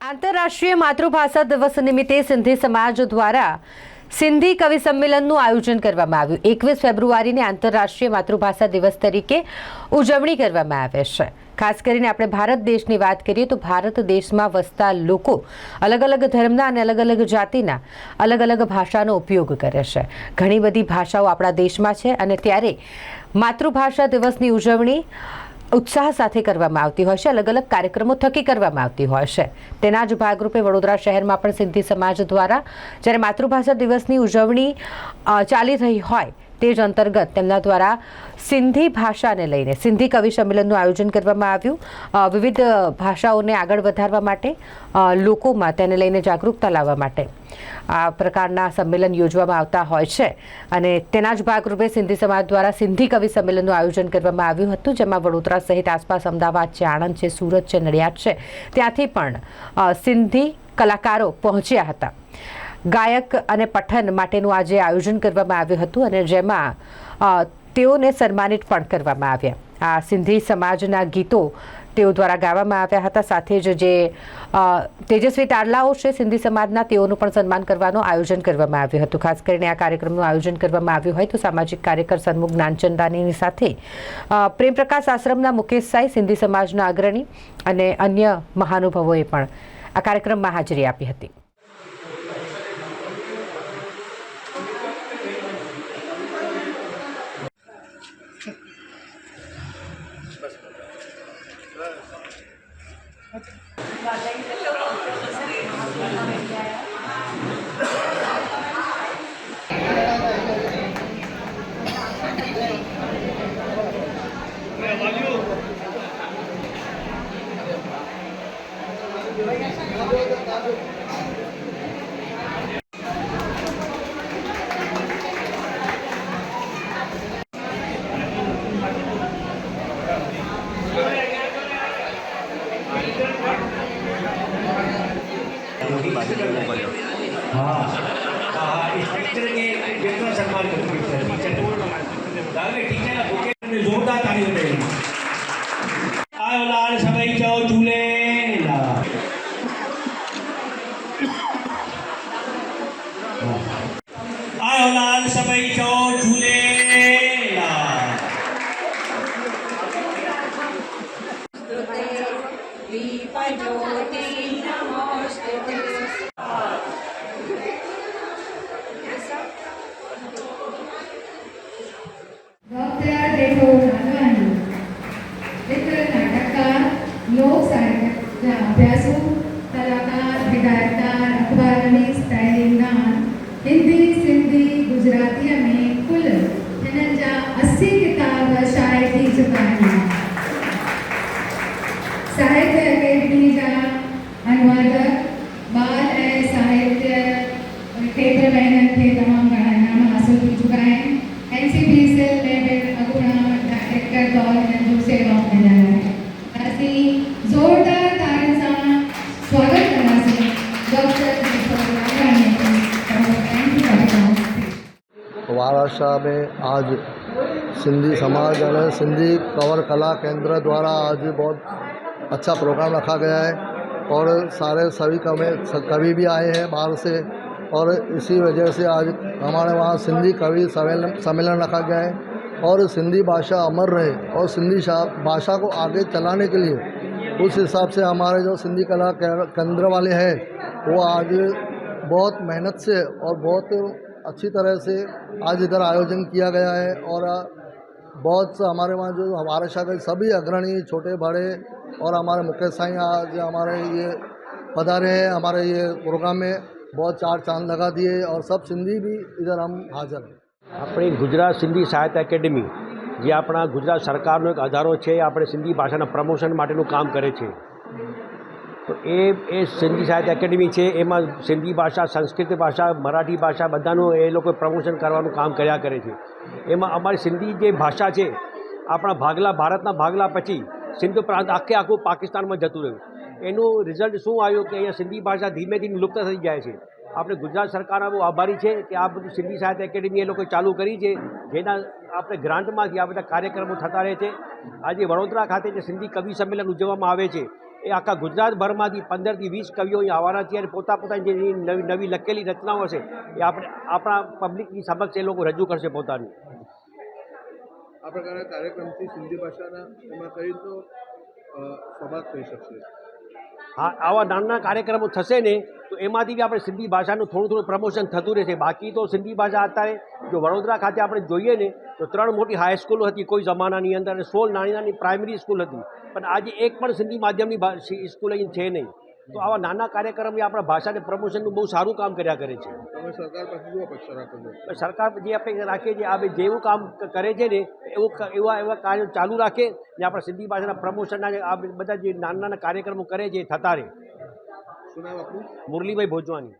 આંતરરાષ્ટ્રીય માતૃભાષા દિવસ નિમિત્તે સિંધી સમાજ દ્વારા સિંધી કવિ સંમેલનનું આયોજન કરવામાં આવ્યું। 21 ફેબ્રુઆરીને આંતરરાષ્ટ્રીય માતૃભાષા દિવસ તરીકે ઉજવણી કરવામાં આવે છે। ખાસ કરીને આપણે ભારત દેશની વાત કરીએ તો ભારત દેશમાં વસતા લોકો અલગ અલગ ધર્મના અને અલગ અલગ જાતિના અલગ અલગ ભાષાનો ઉપયોગ કરે છે। ઘણી બધી ભાષાઓ આપણા દેશમાં છે અને ત્યારે માતૃભાષા દિવસની ઉજવણી उत्साह साथे करवामां आवती होय छे। अलग अलग कार्यक्रमों थकी करवामां आवती होय छे। तेना ज भागरूपे वडोदरा शहेरमां पण सिंधी समाज द्वारा ज्यारे मातृभाषा दिवसनी उजवणी चाली रही होय ते ज अंतर्गत तेमना द्वारा सिंधी भाषाने लईने सिंधी कवि संमेलनનું आयोजन કરવામાં આવ્યું। विविध भाषाओने આગળ વધારવા માટે લોકોમાં તેને લઈને જાગૃતતા લાવવા માટે આ પ્રકારના સંમેલન યોજવામાં આવતા હોય છે અને તેના જ ભાગરૂપે સિંધી સમાજ દ્વારા સિંધી કવિ સંમેલનનું આયોજન કરવામાં આવ્યું હતું, જેમાં વડોદરા સહિત આસપાસ અમદાવાદ છે, આણંદ છે, સુરત છે, નડિયાદ છે, ત્યાંથી પણ સિંધી કલાકારો પહોંચ્યા હતા। ગાયક અને પઠન માટેનું આજે આયોજન કરવામાં આવ્યું હતું અને જેમાં તેઓને સન્માનિત પણ કરવામાં આવ્યા। આ સિંધી સમાજના ગીતો તેઓ દ્વારા ગાવામાં આવ્યા હતા। સાથે જ જે તેજસ્વી તારલાઓ છે સિંધી સમાજના તેઓનું પણ સન્માન કરવાનું આયોજન કરવામાં આવ્યું હતું। ખાસ કરીને આ કાર્યક્રમનું આયોજન કરવામાં આવ્યું હોય તો સામાજિક કાર્યકર સન્મુખ જ્ઞાનચંદાનીની સાથે પ્રેમ પ્રકાશ આશ્રમના મુકેશ સાઈ, સિંધી સમાજના અગ્રણી અને અન્ય મહાનુભાવોએ પણ આ કાર્યક્રમમાં હાજરી આપી હતી। जोरदार तालियों से आयो लाल सबई चौ झूले आयो लाल सबई चौ झूले लोक साहित्य अभ्यासू कलाकार हिदायतकार अखबारनी स्टाइलिंगदान हिंदी सिंधी गुजराती में कुल हिननि जा 80 किताब शाये थी चुका आहिनि। साहित्य अकेडमी जा अनुवादक बाल ऐं साहित्य क्षेत्र में हिननि खे तमामु घणा इनाम हासिल थी चुका आहिनि। NCBCL में बि अॻूणा डायरेक्टर तौरु हिननि जो सेवाऊं मिलियल आहे। जोरदार तालियों से स्वागत करना डॉक्टर वाराणसी में आज सिंधी समाज और सिंधी कवर कला केंद्र द्वारा आज बहुत अच्छा प्रोग्राम रखा गया है और सभी कवि भी आए हैं बाहर से और इसी वजह से आज हमारे वहाँ सिंधी कवि सम्मेलन रखा गया है और सिंधी भाषा अमर रहे और सिंधी भाषा को आगे चलाने के लिए उस हिसाब से हमारे जो सिंधी कला केंद्र वाले हैं वो आज बहुत मेहनत से और बहुत अच्छी तरह से आज इधर आयोजन किया गया है और बहुत से हमारे वहाँ जो हमारे शायद सभी अग्रणी छोटे बड़े और हमारे मुकेश साई आज हमारे ये पधारे हैं हमारे ये प्रोग्राम में बहुत चार चांद लगा दिए और सब सिंधी भी इधर हम हाजिर हैं। अपनी गुजरात सिंधी साहित्य एकेडमी जे अपना गुजरात सरकारनो एक आधारो है अपने सिंधी भाषा प्रमोशन माटेनु काम करे छे। तो ए सिंधी साहित्य एकेडमी है एमां सिंधी भाषा संस्कृत भाषा मराठी भाषा बधानु ए लोग प्रमोशन करवानुं काम कर्या करे छे। एमां अमारी सिंधी जे भाषा है अपना भागला भारतना भागला पछी सिंध प्रांत आखे आखुं पाकिस्तान में जतुं रह्युं। एनुं रिजल्ट शुं आव्युं कि अहींया सिंधी भाषा धीमे धीमे लुप्त थई जाय छे। આપણે ગુજરાત સરકારના બહુ આભારી છે કે આ બધું સિંધી સાહિત્ય એકેડમી એ લોકોએ ચાલુ કરી છે, જેના આપણે ગ્રાન્ટમાંથી આ બધા કાર્યક્રમો થતા રહે છે। આજે વડોદરા ખાતે જે સિંધી કવિ સંમેલન ઉજવવામાં આવે છે એ આખા ગુજરાતભરમાંથી 15થી 20 કવિઓ અહીં આવવાના છે અને પોતાની જે નવી લખેલી રચનાઓ હશે એ આપણા પબ્લિકની સમક્ષ એ લોકો રજૂ કરશે પોતાની. આ પ્રકારના કાર્યક્રમથી સિંધી ભાષાના એમાં કઈ રીતનો સભાગ થઈ શકશે? હા, આવા નાના કાર્યક્રમો થશે ને તો એમાંથી બી આપણે સિંધી ભાષાનું થોડું પ્રમોશન થતું રહેશે. બાકી તો સિંધી ભાષા અત્યારે જો વડોદરા ખાતે આપણે જોઈએ ને તો 3 મોટી હાઈસ્કૂલો હતી કોઈ જમાનાની અંદર અને 16 નાની પ્રાઇમરી સ્કૂલ હતી, પણ આજે એક પણ સિંધી માધ્યમની સ્કૂલ અહીં છે નહીં. તો આવા નાના કાર્યક્રમ આપણા ભાષાને પ્રમોશનનું બહુ સારું કામ કર્યા કરે છે. તમે સરકાર પાસે શું અપેક્ષા રાખો છો? સરકાર જે અપેક્ષા રાખે છે આ જેવું કામ કરે છે ને એવા કાર્યો ચાલુ રાખે ને આપણા સિંધી ભાષાના પ્રમોશનના આ બધા જે નાના કાર્યક્રમો કરે છે એ થતા રહે. શું નામ આપનું? મુરલીભાઈ ભોજવાની.